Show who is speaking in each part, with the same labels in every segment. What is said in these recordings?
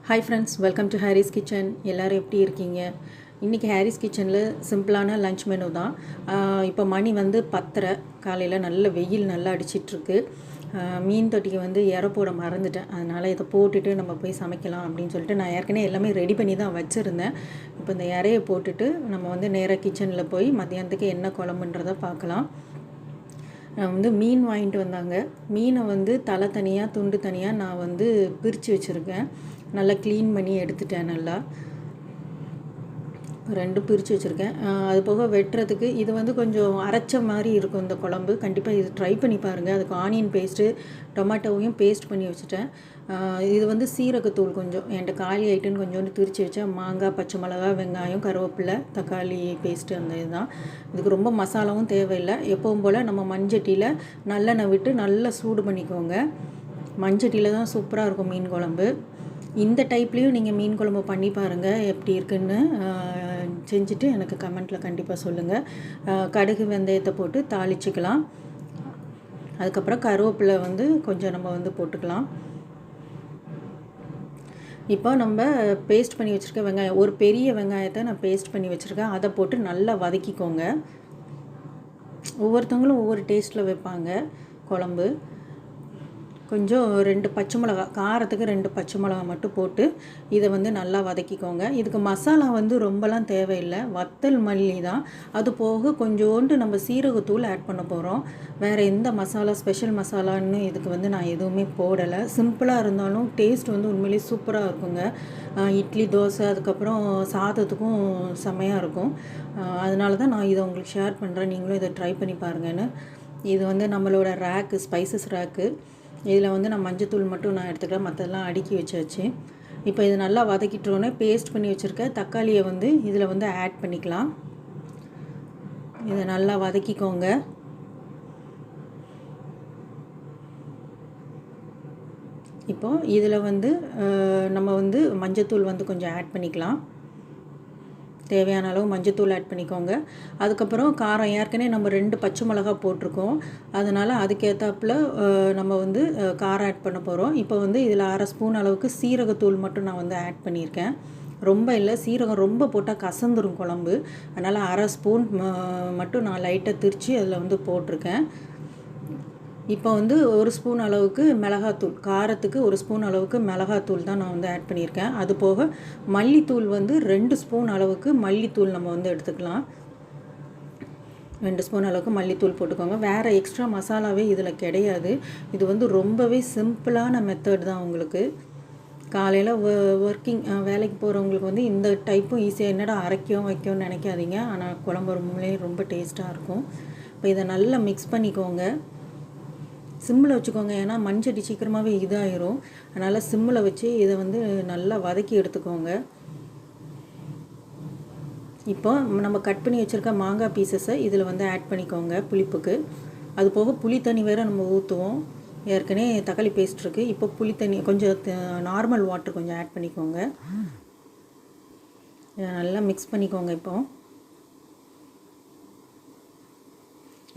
Speaker 1: Hi friends, welcome to Harry's Kitchen. எல்லாரும் எப்படி இருக்கீங்க? இன்னைக்கு ஹாரிஸ் கிச்சனில் சிம்பிளான லஞ்ச் மெனு தான். இப்போ மணி வந்து 10:30 காலையில் நல்ல வெயில் நல்லா அடிச்சிட்ருக்கு. மீன் தொட்டிக்கு வந்து இற போட மறந்துட்டேன். அதனால் இதை போட்டுட்டு நம்ம போய் சமைக்கலாம் அப்படின்னு சொல்லிட்டு நான் ஏற்கனவே எல்லாமே ரெடி பண்ணி தான் வச்சுருந்தேன். இப்போ இந்த இறையை போட்டுட்டு நம்ம வந்து நேராக கிச்சனில் போய் மத்தியானத்துக்கு என்ன குழம்புன்றதை பார்க்கலாம். நான் வந்து மீன் வாங்கிட்டு வந்தாங்க. மீனை வந்து தலை தனியாக துண்டு தனியாக நான் வந்து பிரித்து வச்சுருக்கேன். நல்லா க்ளீன் பண்ணி எடுத்துட்டேன். நல்லா 2 பிரித்து வச்சுருக்கேன். அது போக வெட்டுறதுக்கு இது வந்து கொஞ்சம் அரைச்ச மாதிரி இருக்கும் இந்த குழம்பு. கண்டிப்பாக இது ட்ரை பண்ணி பாருங்கள். அதுக்கு ஆனியன் பேஸ்ட்டு டொமேட்டோவையும் பேஸ்ட் பண்ணி வச்சுட்டேன். இது வந்து சீரகத்தூள் கொஞ்சம் என்கிட்ட காலி ஐட்டுன்னு கொஞ்சோண்டு பிரித்து வச்சேன். மாங்காய், பச்சை மிளகா, வெங்காயம், கருவேப்பிலை, தக்காளி பேஸ்ட்டு அந்த இதுதான். இதுக்கு ரொம்ப மசாலாவும் தேவையில்லை. எப்பவும் போல் நம்ம மண்சட்டியில் நல்லெண்ணெய் விட்டு நல்லா சூடு பண்ணிக்கோங்க. மண்சட்டியில் தான் சூப்பராக இருக்கும் மீன் குழம்பு. இந்த டைப்லேயும் நீங்கள் மீன் குழம்பு பண்ணி பாருங்கள் எப்படி இருக்குன்னு செஞ்சுட்டு எனக்கு கமெண்ட்டில் கண்டிப்பாக சொல்லுங்கள். கடுகு வெந்தயத்தை போட்டு தாளிச்சிக்கலாம். அதுக்கப்புறம் கருவேப்பிலை வந்து கொஞ்சம் நம்ம வந்து போட்டுக்கலாம். இப்போ நம்ம பேஸ்ட் பண்ணி வச்சுருக்க வெங்காயம், ஒரு பெரிய வெங்காயத்தை நான் பேஸ்ட் பண்ணி வச்சுருக்கேன். அதை போட்டு நல்லா வதக்கிக்கோங்க. ஒவ்வொருத்தவங்களும் ஒவ்வொரு டேஸ்ட்டில் வைப்பாங்க குழம்பு. கொஞ்சம் 2 பச்சை மிளகா, காரத்துக்கு 2 பச்சை மிளகா மட்டும் போட்டு இதை வந்து நல்லா வதக்கிக்கோங்க. இதுக்கு மசாலா வந்து ரொம்பலாம் தேவையில்லை. வத்தல் மல்லி தான். அது போக கொஞ்சோண்டு நம்ம சீரகத்தூள் ஆட் பண்ண போகிறோம். வேறு எந்த மசாலா ஸ்பெஷல் மசாலான்னு இதுக்கு வந்து நான் எதுவுமே போடலை. சிம்பிளாக இருந்தாலும் டேஸ்ட் வந்து உண்மையிலேயே சூப்பராக இருக்குங்க. இட்லி, தோசை, அதுக்கப்புறம் சாதத்துக்கும் செம்மையாக இருக்கும். அதனால தான் நான் இதை உங்களுக்கு ஷேர் பண்ணுறேன். நீங்களும் இதை ட்ரை பண்ணி பாருங்கன்னு. இது வந்து நம்மளோட ரேக்கு, ஸ்பைசஸ் ரேக்கு. இதில் வந்து நான் மஞ்சத்தூள் மட்டும் நான் எடுத்துக்கிறேன். மற்றதெல்லாம் அடுக்கி வச்சாச்சு. இப்போ இது நல்லா வதக்கிட்டோன்னே பேஸ்ட் பண்ணி வச்சுருக்க தக்காளியை வந்து இதில் வந்து ஆட் பண்ணிக்கலாம். இதை நல்லா வதக்கிக்கோங்க. இப்போது இதில் வந்து நம்ம வந்து மஞ்சத்தூள் வந்து கொஞ்சம் ஆட் பண்ணிக்கலாம். தேவையான அளவு மஞ்சத்தூள் ஆட் பண்ணிக்கோங்க. அதுக்கப்புறம் காரம் ஏற்கனவே நம்ம 2 பச்சை மிளகா போட்டிருக்கோம். அதனால் அதுக்கேற்றாப்புல நம்ம வந்து காரம் ஆட் பண்ண போகிறோம். இப்போ வந்து இதில் 1/2 ஸ்பூன் அளவுக்கு சீரகத்தூள் மட்டும் நான் வந்து ஆட் பண்ணியிருக்கேன். ரொம்ப இல்லை, சீரகம் ரொம்ப போட்டால் கசந்துரும் குழம்பு. அதனால் 1/2 ஸ்பூன் மட்டும் நான் லைட்டாக திரித்து அதில் வந்து போட்டிருக்கேன். இப்போ வந்து 1 ஸ்பூன் அளவுக்கு மிளகாத்தூள், காரத்துக்கு 1 ஸ்பூன் அளவுக்கு மிளகாத்தூள் தான் நான் வந்து ஆட் பண்ணியிருக்கேன். அது போக மல்லித்தூள் வந்து 2 ஸ்பூன் அளவுக்கு மல்லித்தூள் நம்ம வந்து எடுத்துக்கலாம். 2 ஸ்பூன் அளவுக்கு மல்லித்தூள் போட்டுக்கோங்க. வேறு எக்ஸ்ட்ரா மசாலாவே இதில் கிடையாது. இது வந்து ரொம்பவே சிம்பிளான மெத்தட் தான். உங்களுக்கு காலையில் ஒர்க்கிங் வேலைக்கு போகிறவங்களுக்கு வந்து இந்த டைப்பும் ஈஸியாக, என்னடா அரைக்கும் வைக்கும்னு நினைக்காதீங்க. ஆனால் குழம்பு ரொம்ப டேஸ்ட்டாக இருக்கும். இப்போ இதை நல்லா மிக்ஸ் பண்ணிக்கோங்க. சிம்மில் வச்சுக்கோங்க, ஏன்னா மண்சட்டி சீக்கிரமாகவே இதாகிரும். அதனால் சிம்மில் வச்சு இதை வந்து நல்லா வதக்கி எடுத்துக்கோங்க. இப்போ நம்ம கட் பண்ணி வச்சுருக்க மாங்காய் பீசஸை இதில் வந்து ஆட் பண்ணிக்கோங்க புளிப்புக்கு. அது போக புளி தண்ணி வேறு நம்ம ஊற்றுவோம். ஏற்கனவே தக்காளி பேஸ்ட் இருக்குது. இப்போ புளி தண்ணி கொஞ்சம் நார்மல் வாட்டர் கொஞ்சம் ஆட் பண்ணிக்கோங்க. நல்லா மிக்ஸ் பண்ணிக்கோங்க. இப்போது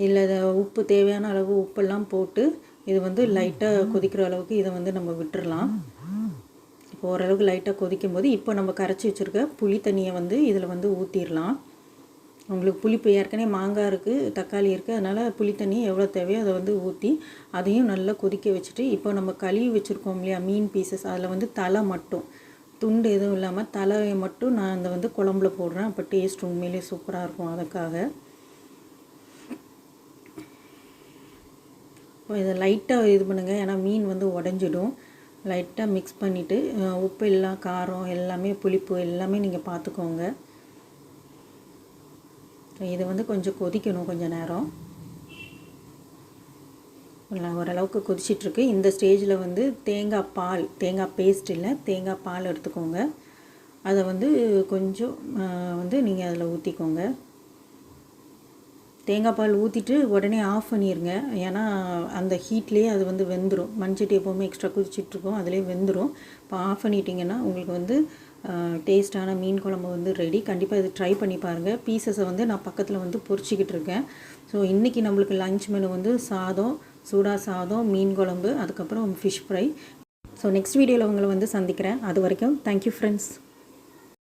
Speaker 1: இதில் உப்பு, தேவையான அளவு உப்பெல்லாம் போட்டு இது வந்து லைட்டாக கொதிக்கிற அளவுக்கு இதை வந்து நம்ம விட்டுடலாம். இப்போ ஓரளவுக்கு லைட்டாக கொதிக்கும் போது இப்போ நம்ம கரைச்சி வச்சுருக்க புளி தண்ணியை வந்து இதில் வந்து ஊற்றிடலாம். உங்களுக்கு புளிப்பு ஏற்கனவே மாங்காய் இருக்குது, தக்காளி இருக்குது. அதனால் புளி தண்ணி எவ்வளோ தேவையோ அதை வந்து ஊற்றி அதையும் நல்லா கொதிக்க வச்சுட்டு, இப்போ நம்ம கழுவி வச்சுருக்கோம் இல்லையா மீன் பீசஸ், அதில் வந்து தலை மட்டும், துண்டு எதுவும் இல்லாமல் தலையை மட்டும் நான் அந்த வந்து குழம்புல போடுறேன். அப்போ டேஸ்ட் உண்மையிலே சூப்பராக இருக்கும். அதுக்காக இதை லைட்டாக இது பண்ணுங்கள், ஏன்னா மீன் வந்து உடஞ்சிடும். லைட்டாக மிக்ஸ் பண்ணிவிட்டு உப்பு எல்லாம், காரம் எல்லாமே, புளிப்பு எல்லாமே நீங்கள் பார்த்துக்கோங்க. இது வந்து கொஞ்சம் கொதிக்கணும், கொஞ்சம் நேரம். ஓரளவுக்கு கொதிச்சிட்ருக்கு. இந்த ஸ்டேஜில் வந்து தேங்காய் பேஸ்ட் இல்லை, தேங்காய் பால் எடுத்துக்கோங்க. அதை வந்து கொஞ்சம் வந்து நீங்கள் அதில் ஊற்றிக்கோங்க. தேங்காய் பால் ஊற்றிட்டு உடனே ஆஃப் பண்ணிடுங்க. ஏன்னா அந்த ஹீட்லேயே அது வந்து வெந்துடும். மண்சட்டி எப்போவுமே எக்ஸ்ட்ரா குதிச்சிட்ருக்கோம், அதிலே வெந்துடும். இப்போ ஆஃப் பண்ணிட்டிங்கன்னா உங்களுக்கு வந்து டேஸ்ட்டான மீன் குழம்பு வந்து ரெடி. கண்டிப்பாக இது ட்ரை பண்ணி பாருங்கள். பீசஸை வந்து நான் பக்கத்தில் வந்து பொரிச்சிக்கிட்டு இருக்கேன். ஸோ இன்றைக்கி நம்மளுக்கு லஞ்ச் மெனு வந்து சாதம், சூடாக சாதம், மீன் குழம்பு, அதுக்கப்புறம் ஃபிஷ் ஃப்ரை. ஸோ நெக்ஸ்ட் வீடியோவில் உங்களை வந்து சந்திக்கிறேன். அது வரைக்கும் தேங்க்யூ ஃப்ரெண்ட்ஸ்.